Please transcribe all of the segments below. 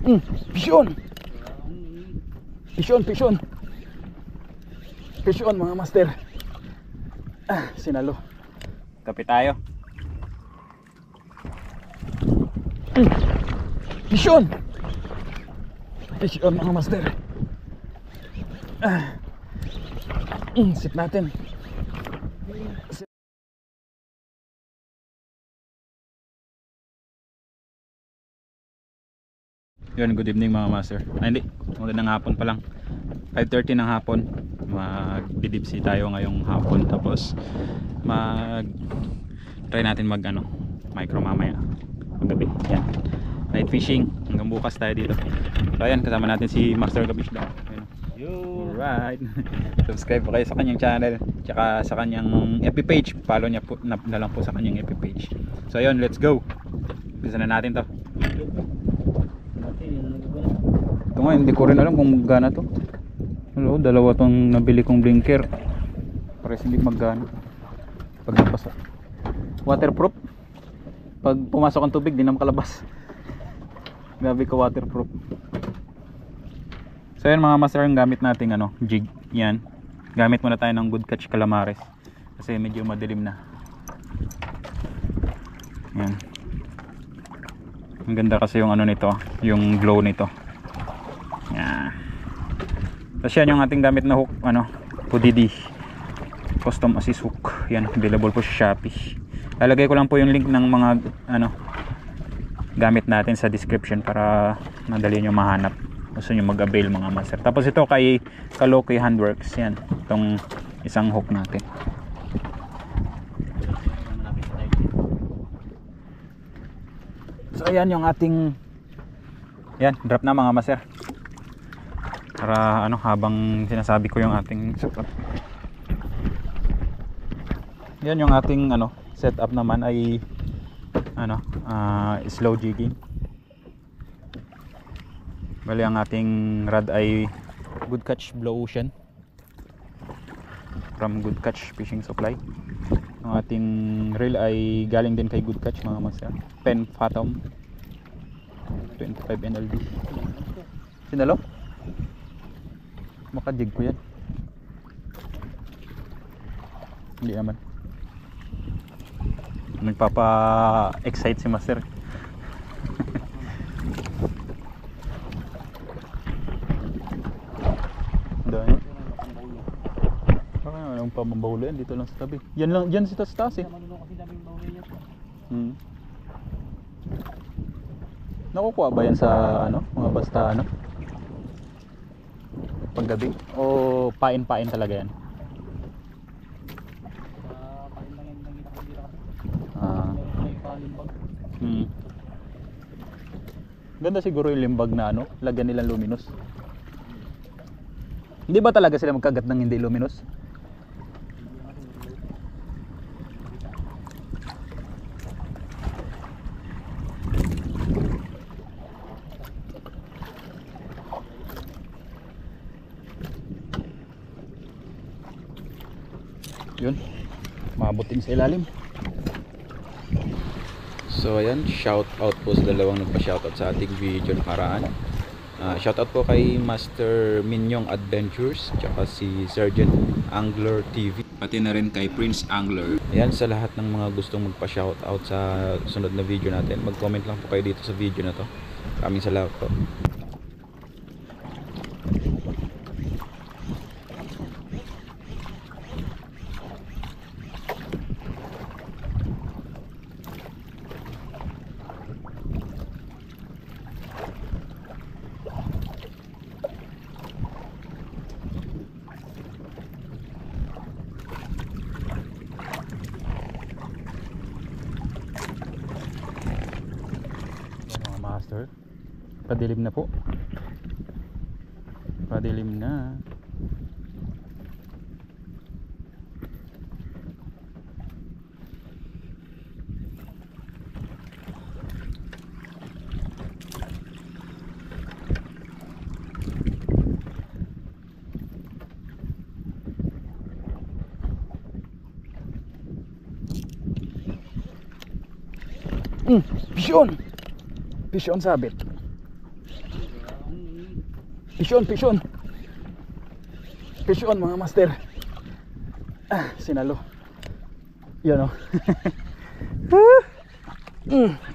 Pisyon. Pisyon, pisyon. Pisyon mga master. Sinalo. Kapit tayo. Pisyon. Pisyon mga master. Sit natin. Yun, good evening mga master. Hindi, magandang hapon pa lang. 5:30 ng hapon. Mag-deep-sea tayo ngayong hapon. Tapos try natin micro mamaya paggabi. Yan, night fishing. Hanggang bukas tayo dito. So ayan, kasama natin si Master Kabisda. Alright. Subscribe po kayo sa kanyang channel, tsaka sa kanyang FB page. Follow niya po na lang po sa kanyang FB page. So ayun, let's go. Bisa na natin to. Ito nga, hindi ko rin alam kung gana to. Hello, dalawa tong nabili kong blinker. Pares hindi maggana. Pag nabasa. Waterproof. Pag pumasok ang tubig, di na makalabas. Grabe ko, waterproof. So yan mga master, ang gamit nating jig. Yan. Gamit muna tayo ng Good Catch Calamares. Kasi medyo madilim na. Yan. Ang ganda kasi yung nito, yung glow nito. Yan. Tapos yan yung ating gamit na hook, Pudidi custom assist hook. Yan, available po sa Shopee. Lalagay ko lang po yung link ng mga gamit natin sa description para madali nyo mahanap. Gusto nyo mag-avail mga master. Tapos ito kay Kaloki Handworks. Yan, itong isang hook natin. So ayan yung ating drop na mga master. Para habang sinasabi ko yung ating setup. Yan yung ating setup naman ay slow jigging. Bali ang ating rod ay Good Catch Blue Ocean from Good Catch Fishing Supply. Ang ating reel ay galing din kay Good Catch mga master. Pen Phantom 25 NLD. Sinalo? Makajig ko yan. Hindi naman. Nagpapa-excite si master. Dahil anong pambahulo yan? Dito lang sa tabi. Yan lang, yan sa taas eh. Nakukuha ba yan sa mga basta paggabi? O pain-pain talaga yan? Pain lang yan, nakita ko dito kasi. Ganda siguro yung limbag na lagyan nilang luminous. Hindi ba talaga sila magkagat ng hindi luminous? Yun, mabutin sa ilalim. So ayan, shout out po sa dalawang nagpa-shoutout sa ating video nakaraan. Shout out po kay Master Minyong Adventures tsaka si Sergeant Angler TV, pati na rin kay Prince Angler. Ayan, sa lahat ng mga gustong magpa-shoutout sa sunod na video natin, mag-comment lang po kayo dito sa video na to. Maraming salamat po. Master, padilim na po. Padilim na. Pisyon! Pisyon sabit. Pisyon, pisyon. Pisyon mga master. Sinalo. Yan o.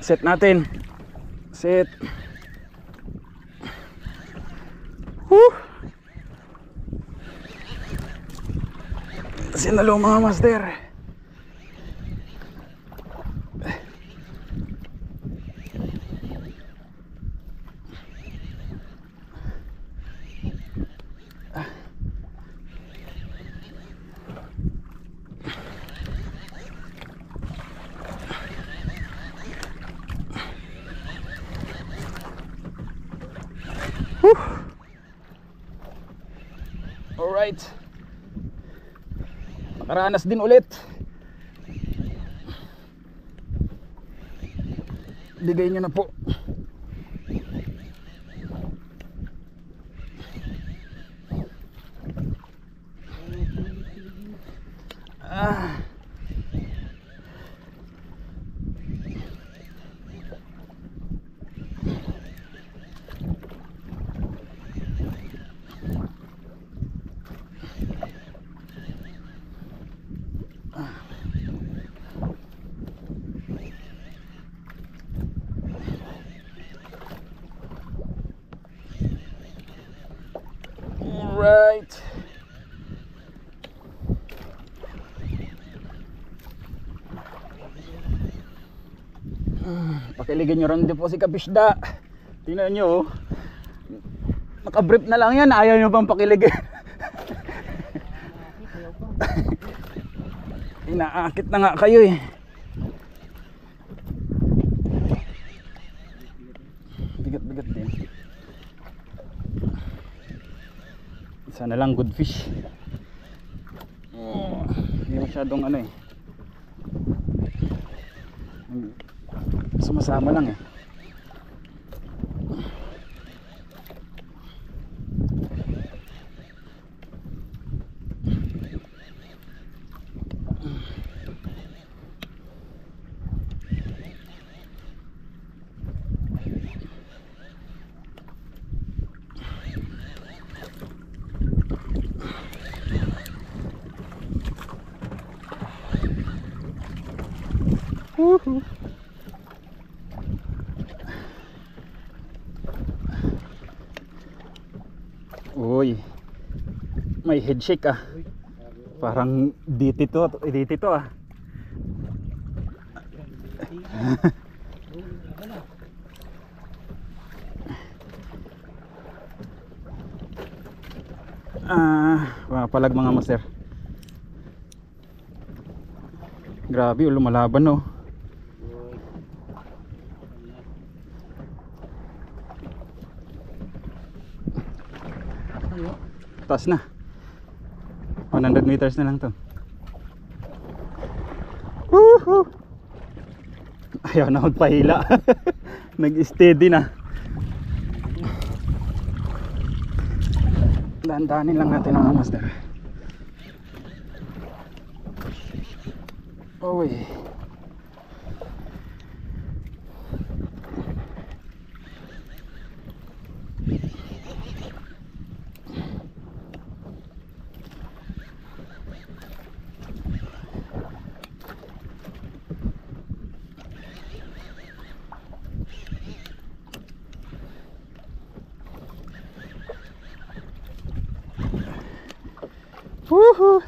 Set natin. Set. Sinalo mga master. Alright. Nakaranas din ulit. Bigay nyo na po. Alright. Pakiligin nyo rin din po si Kabisda. Tingnan nyo oh. Nakabrief na lang yan. Ayaw nyo bang pakiligin? Inaakit na nga kayo eh. Bigat-bigat din. Sana lang good fish. Hindi masyadong ano eh. Sumasama lang eh. Woohoo. Uy, may head shake ah. Parang DT to ah. Mga palag mga master. Grabe, lumalaban no. Taas na. 100 meters na lang to. Woohoo! Ayaw na magpahila. Nag-steady na. Dahan-dahanin lang natin ang master. Uy. Woohoo!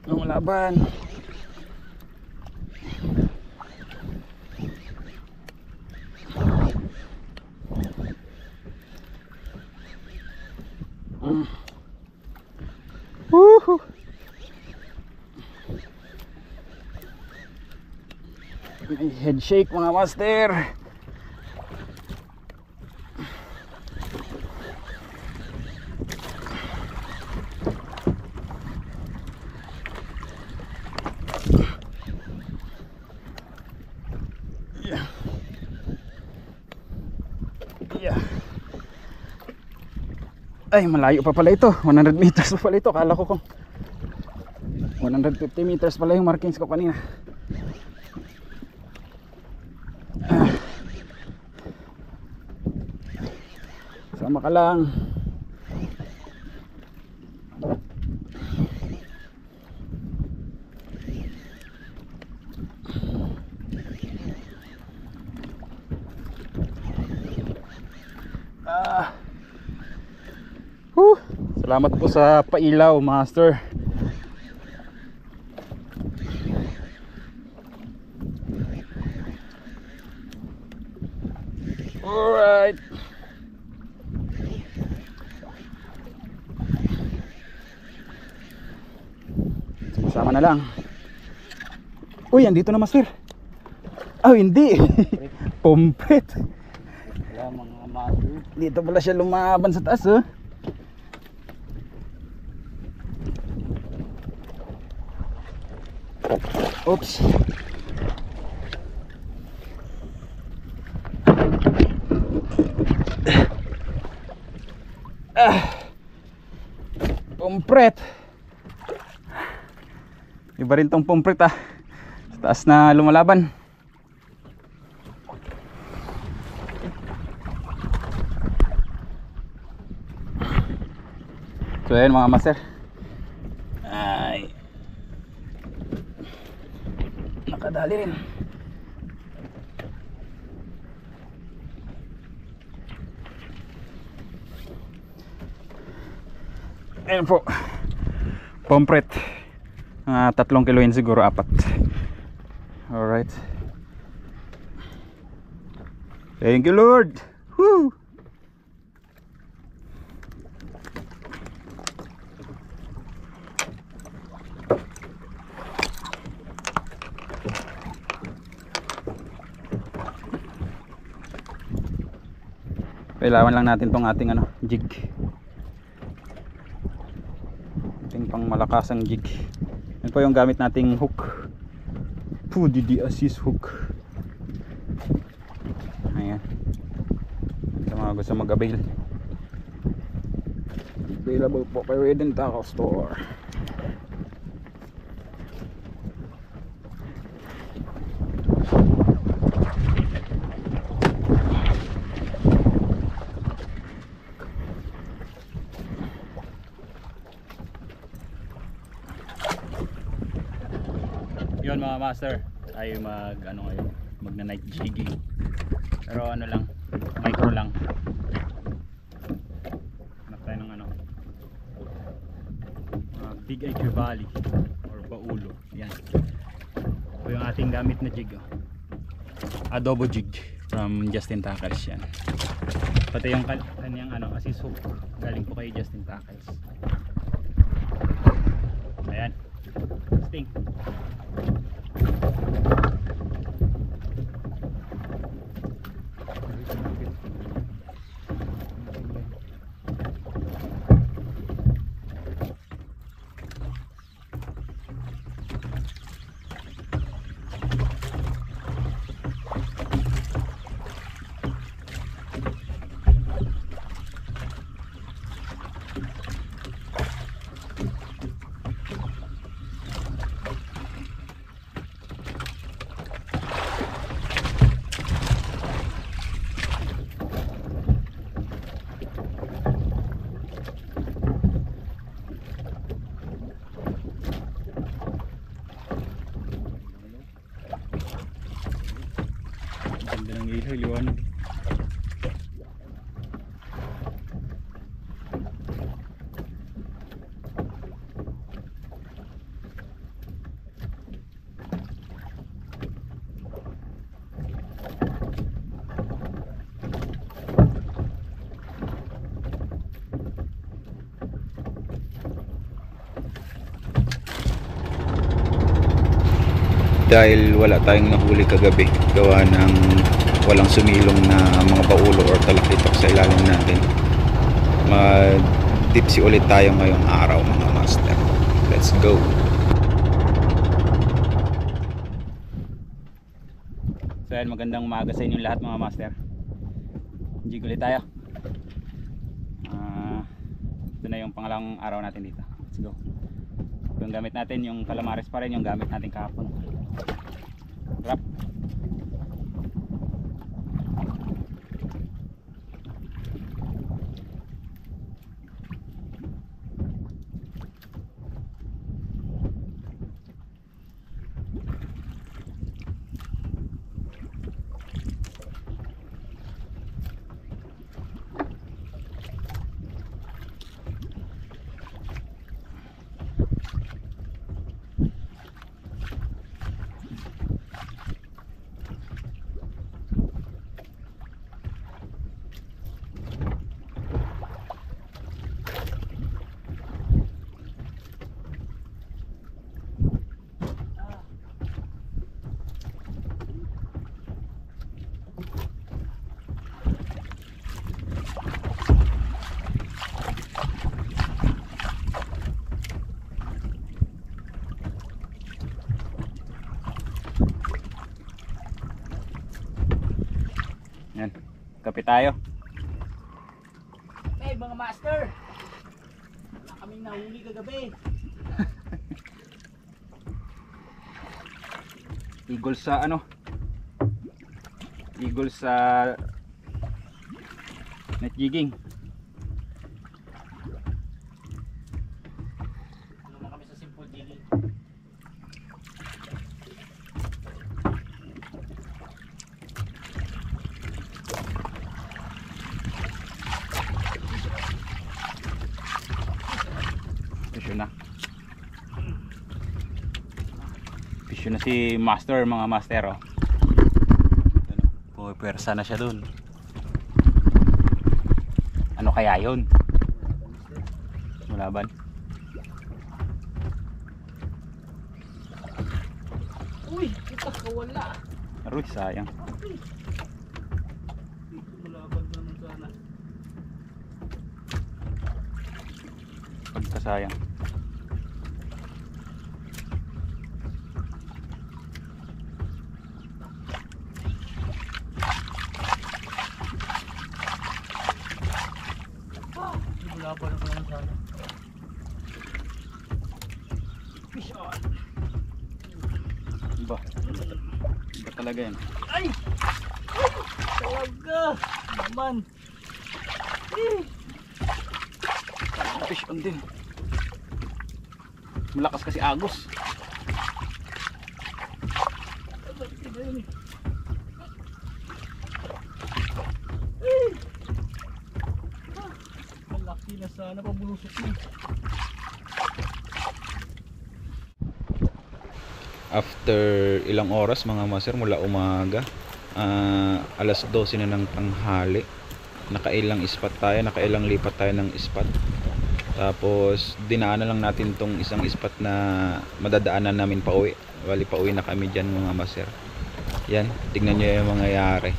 Ang laban. Woohoo! May head shake mga master. Yeah. Yeah. Ay, malayo pa pala ito. 100 meters pa pala ito. Kala ko kung 150 meters pala yung markings ko kanina. Sama ka lang. Salamat po sa pailaw, master. Alright. Sama na lang. Uy, andito na, master. Oh, hindi. Pompet. Wala mga master. Dito pala siya lumaban sa taas, oh. Oops. Pompret. Iba rin tong pompret, ah. Sa taas na lumalaban. So ayan mga master. Ay, nakadali rin. Ayan po, pompret. 3 kilo yun siguro, 4. Alright. Thank you, Lord. Woo! Kailangan lang natin tong ating jig. Ating pang malakasang jig. Yan po yung gamit nating hook. PUDD assist hook. Ayan. Sa mga gusto mag-avail. Available po kay Eden Tackle Store. Yun mga master, tayo magna night jigging. Pero lang, micro lang. Hanap tayo ng Big IQ Valley or Baulo. Yan. Ito yung ating gamit na jig, oh. Adobo jig from Justin Tackles yan. Pati yung kanyang assist hook galing po kay Justin Tackles. Ayan. Sting. Ganda ng ilaw, liwanag. Dahil wala tayong nahuli kagabi gawa ng walang sumilong na mga baulo or talakitok sa ilalim natin, mag-dipsy ulit tayo ngayong araw mga master. Let's go. So yan, magandang umaga sa inyong lahat mga master. Jig ulit tayo. na yung pangalawang araw natin dito. Let's go. Yung gamit natin, yung calamares pa rin yung gamit natin kahapon. Wrap. Yan, kape tayo. Hey mga master! Wala kaming nahuli kagabi. Eagle sa ano? Eagle sa net jigging. Ano na kami sa simple jigging. Pisyo na. Pisyo na si master, mga master, oh. Pwersa na siya dun. Ano kaya yun? Malaban. Uy! Kita kawala! Aroy, sayang. Dito malabag naman sana. Pagkasayang. Malabag naman sana. Fish on! Iba. Iba talaga yan. Ay! Ay! Talaga! Naman! Fish on din. Malakas kasi agos. Malaki na sana, pabulusok na. After ilang oras mga master mula umaga, alas 12 na ng tanghali, nakailang spot tayo, nakailang lipat tayo ng spot. Tapos dinaanan lang natin tong isang spot na madadaanan namin pa uwi. Bali pa uwi na kami dyan mga master. Yan, tignan nyo yung mangyayari.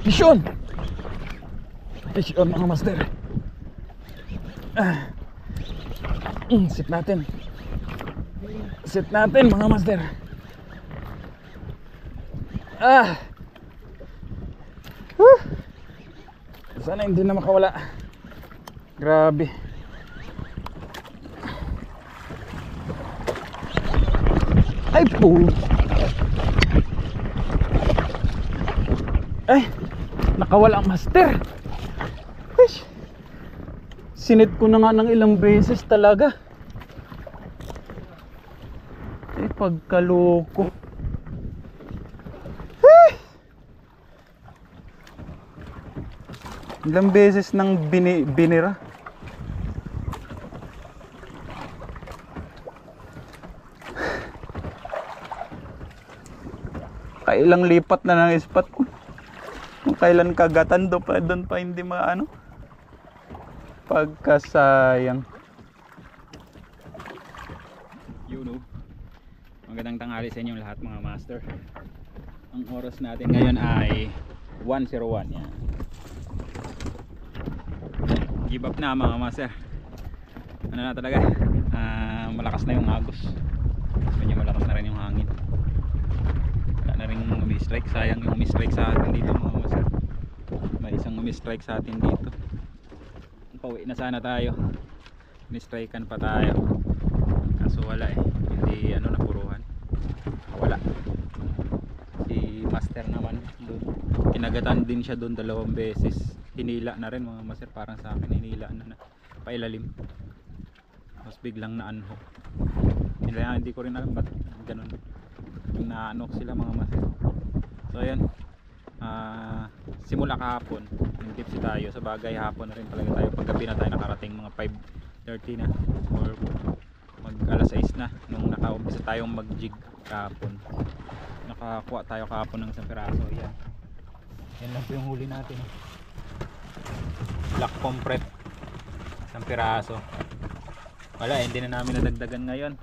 Mission! Mission mga master. Sit natin. Sit natin mga master. Sana hindi na makawala. Grabe. Ay po. Ay, nakawala ang master. Ish. Sinit ko na nga ng ilang beses talaga. Ay, pagkaloko. Ay. Ilang beses nang binira. nakailang lipat na ng spot ko. Kung kailan kagatan doon pa hindi maano. Pagkasayang. You know. Magandang tanghali sa inyong lahat mga master. Ang oras natin ngayon ay 1:01 yan. Give up na mga master. Ano na talaga? Malakas na yung agos. Medyo malakas na rin yung hangin. Wala na rin umi-strike. Sayang yung umi-strike sa atin dito mga master. May isang umi-strike sa atin dito. Pauwi na sana tayo. Umi-strikean pa tayo. Kaso wala eh. Hindi napuruhan. Wala. Si master naman doon. Kinagatan din siya doon 2 beses. Hinila na rin mga master. Parang sa akin hinila na pailalim. Tapos biglang na-unhook. Hindi ko rin alam ba't ganun. Na-unhook sila mga master. So ayan. Simula kahapon nag-tipsy tayo. Sa bagay hapon na rin talaga tayo. Paggabi na tayo nakarating mga 5:30 na. Or mag alas 6 na. Nung nakaumpisa tayong mag-jig kahapon. Nakakuha tayo kahapon ng isang piraso. Ayan. Yan lang po yung huli natin. Black pomfret. Isang piraso. Wala, hindi na namin nadagdagan ngayon.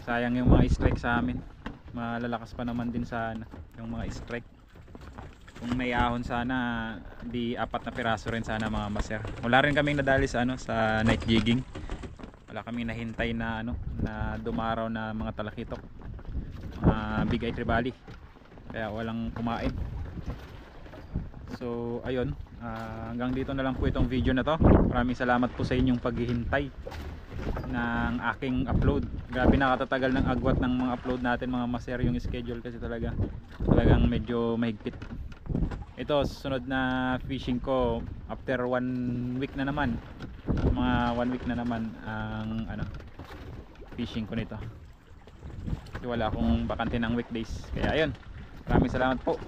Sayang yung mga strike sa amin. Malalakas pa naman din sana yung mga strike. Kung may ahon sana, di 4 na piraso rin sana mga master. Wala rin kaming nadali sa sa night jigging. Wala kaming nahintay na na dumaraw na mga talakitok. Big eye tribali. Kaya walang kumain. So ayun, hanggang dito na lang po itong video na to. Maraming salamat po sa inyong paghihintay ng aking upload. Grabe nakatatagal ng agwat ng mga upload natin mga master, yung schedule kasi talagang medyo mahigpit. Ito susunod na fishing ko after 1 week na naman. Mga 1 week na naman ang fishing ko nito. Kasi wala akong bakante ng weekdays. Kaya ayun. Maraming salamat po.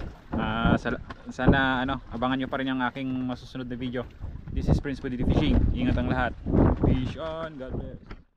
Sana abangan nyo pa rin yung aking masusunod na video. This is Prince Pudidi Fishing. Ingat ang lahat. Fish on. God bless.